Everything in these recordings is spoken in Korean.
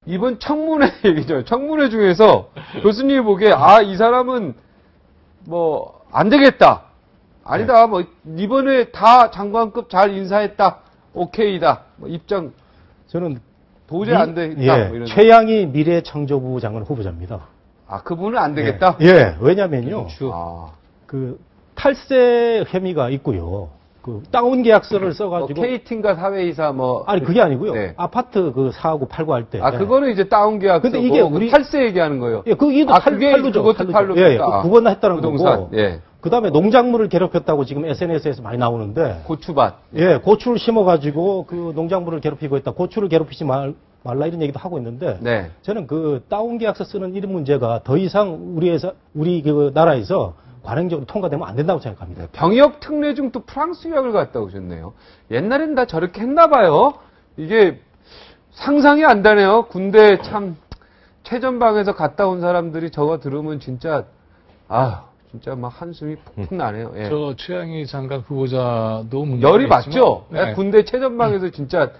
이번 청문회 얘기죠. 청문회 중에서 교수님이 보기에 이 사람은 뭐 안 되겠다. 아니다. 뭐 이번에 다 장관급 잘 인사했다. 오케이다. 뭐 입장 저는 도저히 안 되겠다. 뭐 이런. 최양희 미래창조부 장관 후보자입니다. 그분은 안 되겠다? 왜냐면요. 그 탈세 혐의가 있고요. 그 다운 계약서를 써가지고. KT인가 사회이사 아니, 그게 아니고요. 아파트 그 사고 팔고 할 때. 그거는 이제 다운 계약서고. 근데 이게 우리 탈세 얘기하는 거예요. 그게 팔루죠. 그것도 팔루. 그건 했다는 부동산. 거고. 그 다음에 농작물을 괴롭혔다고 지금 SNS에서 많이 나오는데. 고추밭. 고추를 심어가지고 그 농작물을 괴롭히고 있다. 고추를 괴롭히지 말라 이런 얘기도 하고 있는데. 저는 그 다운 계약서 쓰는 이런 문제가 더 이상 우리 그 나라에서 관행적으로 통과되면 안 된다고 생각합니다. 병역 특례 중 또 프랑스 유학을 갔다 오셨네요. 옛날엔 다 저렇게 했나 봐요. 이게 상상이 안 되네요. 군대 참 최전방에서 갔다 온 사람들이 저거 들으면 진짜 진짜 막 한숨이 푹푹 나네요. 저 최양희 장관 후보자도 열이 맞죠? 군대 최전방에서 진짜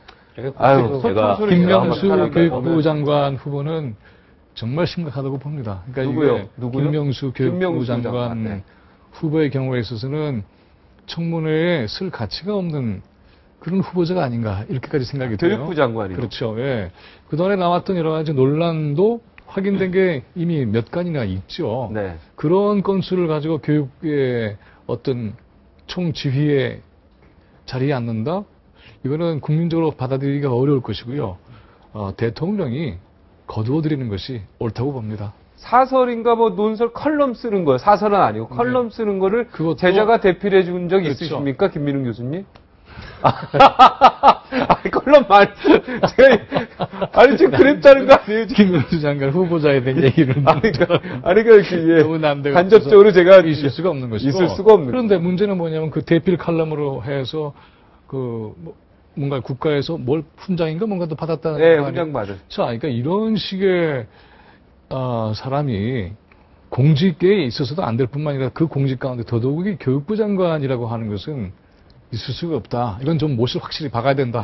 김명수 교육부 장관 후보는 정말 심각하다고 봅니다. 그러니까 누구요? 김명수 교육부 장관 후보의 경우에 있어서는 청문회에 쓸 가치가 없는 그런 후보자가 아닌가 이렇게까지 생각이 돼요. 교육부 장관이요. 그렇죠. 그동안에 나왔던 여러 가지 논란도 확인된 게 이미 몇 건이나 있죠. 그런 건수를 가지고 교육의 어떤 총지휘의 자리에 앉는다? 이거는 국민적으로 받아들이기가 어려울 것이고요. 대통령이 거두어드리는 것이 옳다고 봅니다. 사설인가 논설 컬럼 쓰는 거예요. 사설은 아니고 컬럼 쓰는 거를 제자가 대필해 준 적 있으십니까? 김민웅 교수님? 컬럼 제가 지금 그랬다는 거 아니에요? 김명수 장관 후보자에 대한 얘기를. 간접적으로 제가 있을 수가 없는 것이고. 있을 수가 없는. 그런데 문제는 뭐냐면 그 대필 칼럼으로 해서 뭔가 국가에서 훈장인가 뭔가도 받았다는 거 훈장 받을. 자, 그러니까 이런 식의 사람이 공직계에 있어서도 안 될 뿐만 아니라 그 공직 가운데 더더욱이 교육부 장관이라고 하는 것은 있을 수가 없다. 이건 좀 못을 확실히 박아야 된다.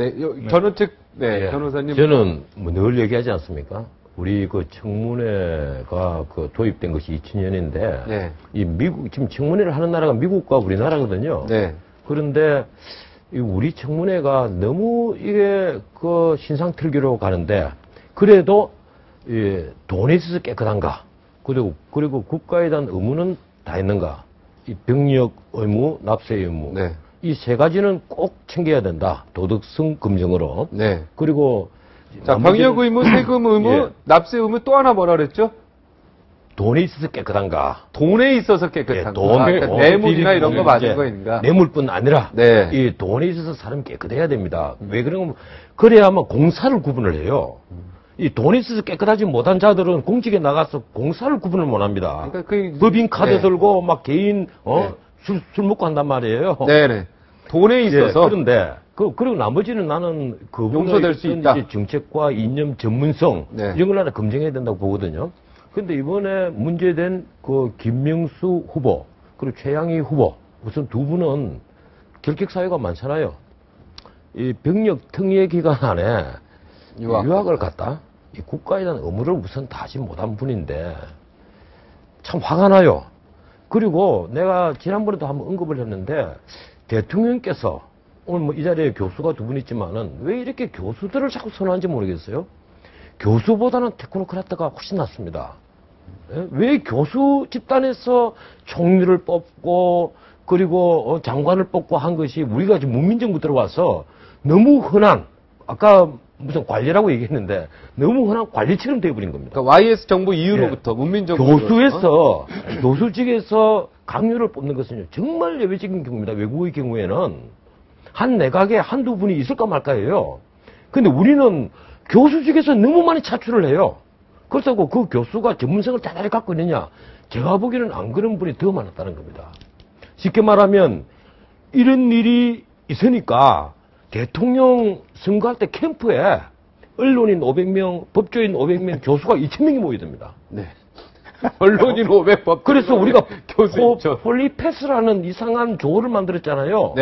전원책 변호사님. 저는 늘 얘기하지 않습니까? 우리 그 청문회가 도입된 것이 2000년인데 지금 청문회를 하는 나라가 미국과 우리나라거든요. 그런데 우리 청문회가 너무 이게 신상틀기로 가는데 그래도 돈에 있어서 깨끗한가? 그리고 국가에 대한 의무는 다 했는가? 이 병력 의무, 납세 의무. 이 세 가지는 꼭 챙겨야 된다. 도덕성 검증으로. 그리고 병력 의무, 세금 의무, 납세 의무 또 하나 뭐라 그랬죠? 돈에 있어서 깨끗한가? 돈에 있어서 깨끗한가? 뇌물이나 이런 거 맞은 거인가? 뇌물뿐 아니라 이 돈에 있어서 사람이 깨끗해야 됩니다. 왜 그러면 그래야만 공사를 구분을 해요. 이 돈에 있어서 깨끗하지 못한 자들은 공직에 나가서 공사를 구분을 못 합니다. 법인카드 들고 막 개인 술 먹고 한단 말이에요. 돈에 있어서. 그런데 그리고 나머지는 나는 용서될 수 있다. 정책과 이념 전문성 이런 걸 하나 검증해야 된다고 보거든요. 근데 이번에 문제된 김명수 후보 그리고 최양희 후보 우선 두 분은 결격 사유가 많잖아요. 이 병력 특례 기간 안에 유학을 갔다. 이 국가에 대한 의무를 우선 다하지 못한 분인데 참 화가 나요. 그리고 내가 지난번에도 한번 언급을 했는데 대통령께서 오늘 이 자리에 교수가 두 분 있지만은 왜 이렇게 교수들을 자꾸 선호하는지 모르겠어요. 교수보다는 테크노크라트가 훨씬 낫습니다. 왜 교수 집단에서 총리를 뽑고 그리고 장관을 뽑고 한 것이 우리가 지금 문민정부 들어와서 너무 흔한 아까 무슨 관리라고 얘기했는데 너무 흔한 관리처럼 돼버린 겁니다. 그러니까 YS 정부 이후로부터 문민정부 교수직에서 강요를 뽑는 것은 정말 예외적인 경우입니다. 외국의 경우에는 한 내각에 한두 분이 있을까 말까예요. 근데 우리는 교수직에서 너무 많이 차출을 해요. 그렇다고 그 교수가 전문성을 대단히 갖고 있느냐? 제가 보기에는 안 그런 분이 더 많았다는 겁니다. 쉽게 말하면 이런 일이 있으니까 대통령 선거할 때 캠프에 언론인 500명, 법조인 500명, 교수가 2000명이 모여야 됩니다. 언론인 500법. 그래서 우리가 폴리패스라는 이상한 조를 만들었잖아요.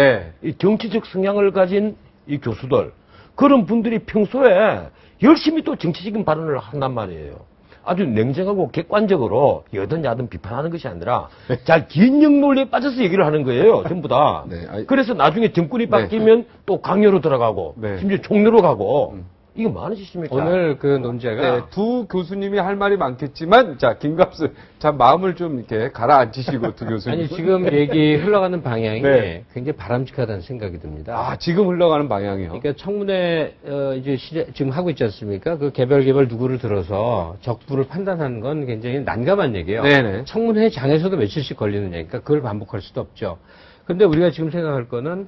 이 정치적 성향을 가진 이 교수들. 그런 분들이 평소에 열심히 또 정치적인 발언을 한단 말이에요. 아주 냉정하고 객관적으로 여든 야든 비판하는 것이 아니라 잘 긴형 논리에 빠져서 얘기를 하는 거예요. 전부 다. 그래서 나중에 정권이 바뀌면 또 강요로 들어가고 심지어 총리로 가고 이거 뭐 하는 짓입니까? 오늘 그 논제가 두 교수님이 할 말이 많겠지만 자 김갑수 참 마음을 좀 이렇게 가라앉히시고 두 교수님. 아니 지금 얘기 흘러가는 방향이 굉장히 바람직하다는 생각이 듭니다. 아 지금 흘러가는 방향이요? 그러니까 청문회 이제 지금 하고 있지 않습니까? 그 개별 누구를 들어서 적부를 판단하는 건 굉장히 난감한 얘기예요. 네네. 청문회장에서도 며칠씩 걸리는 얘기니까 그걸 반복할 수도 없죠. 그런데 우리가 지금 생각할 거는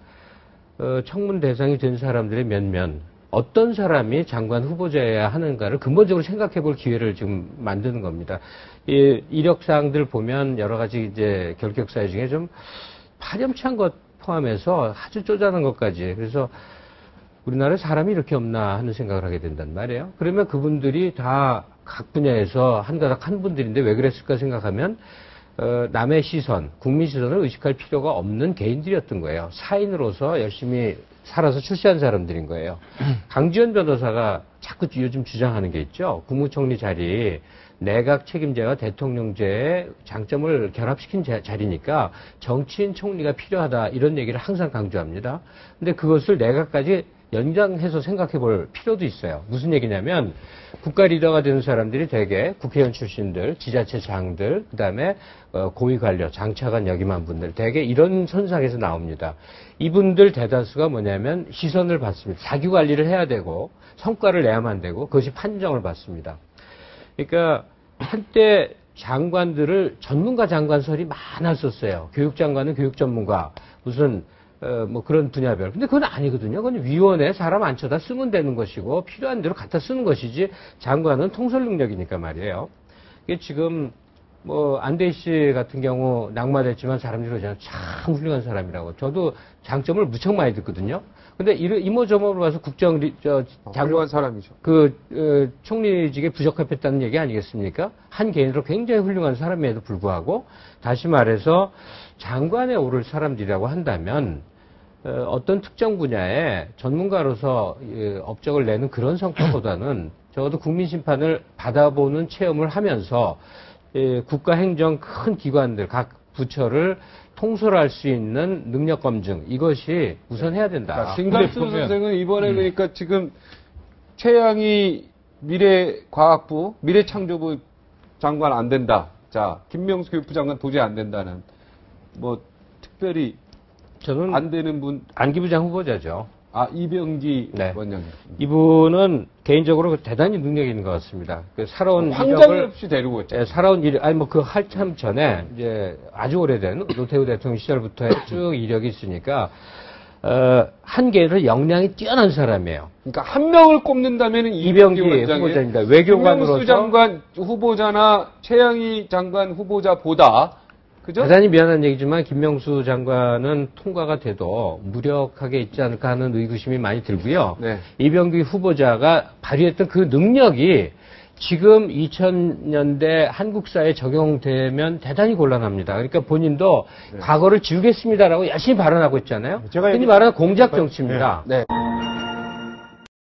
청문 대상이 된 사람들의 면면. 어떤 사람이 장관 후보자여야 하는가를 근본적으로 생각해 볼 기회를 지금 만드는 겁니다. 이 이력사항들 보면 여러 가지 이제 결격사유 중에 좀 파렴치한 것 포함해서 아주 쪼잔한 것까지. 그래서 우리나라에 사람이 이렇게 없나 하는 생각을 하게 된단 말이에요. 그러면 그분들이 다 각 분야에서 한가닥 한 분들인데 왜 그랬을까 생각하면 남의 시선, 국민 시선을 의식할 필요가 없는 개인들이었던 거예요. 사인으로서 열심히 살아서 출세한 사람들인 거예요. 강지원 변호사가 자꾸 요즘 주장하는 게 있죠. 국무총리 자리, 내각 책임제와 대통령제의 장점을 결합시킨 자리니까 정치인 총리가 필요하다 이런 얘기를 항상 강조합니다. 근데 그것을 내각까지 연장해서 생각해 볼 필요도 있어요. 무슨 얘기냐면 국가 리더가 되는 사람들이 대개 국회의원 출신들, 지자체장들, 그다음에 고위 관료, 장차관 역임한 분들 대개 이런 선상에서 나옵니다. 이분들 대다수가 뭐냐면 시선을 받습니다. 자기 관리를 해야 되고 성과를 내야만 되고 그것이 판정을 받습니다. 그러니까 한때 장관들을 전문가 장관설이 많았었어요. 교육장관은 교육 전문가, 무슨 뭐 그런 분야별. 근데 그건 아니거든요. 그건 위원회 사람 앉혀다 쓰면 되는 것이고 필요한 대로 갖다 쓰는 것이지 장관은 통솔 능력이니까 말이에요. 이게 지금 뭐 안대희 씨 같은 경우 낙마됐지만 사람들이 그러잖아요. 참 훌륭한 사람이라고. 저도 장점을 무척 많이 듣거든요. 근데 이모저모로 와서 훌륭한 사람이죠. 총리직에 부적합했다는 얘기 아니겠습니까? 한 개인으로 굉장히 훌륭한 사람임에도 불구하고 다시 말해서 장관에 오를 사람들이라고 한다면 어떤 특정 분야에 전문가로서 업적을 내는 그런 성과보다는 적어도 국민심판을 받아보는 체험을 하면서 국가행정 큰 기관들, 각 부처를 통솔할 수 있는 능력 검증, 이것이 우선해야 된다. 김갑수 선생은 이번에 그러니까 지금 최양희 미래과학부, 미래창조부 장관 안 된다. 자, 김명수 교육부 장관 도저히 안 된다는, 뭐, 특별히 저는 안 되는 분. 안기부장 후보자죠. 아, 이병기 원장님. 이분은 개인적으로 대단히 능력이 있는 것 같습니다. 살아온 황장이 없이 데리고 있죠. 살아온 이력, 아니 뭐 그 한참 전에 이제 아주 오래된 노태우 대통령 시절부터의 쭉 이력이 있으니까 한 개인으로 역량이 뛰어난 사람이에요. 그러니까 한 명을 꼽는다면 이병기 후보자입니다. 외교관으로서 김명수 장관 후보자나 최양희 장관 후보자보다 그죠? 대단히 미안한 얘기지만 김명수 장관은 통과가 돼도 무력하게 있지 않을까 하는 의구심이 많이 들고요. 이병기 후보자가 발휘했던 그 능력이 지금 2000년대 한국 사회에 적용되면 대단히 곤란합니다. 그러니까 본인도 과거를 지우겠습니다라고 열심히 발언하고 있잖아요. 흔히 말하는 공작 정치입니다.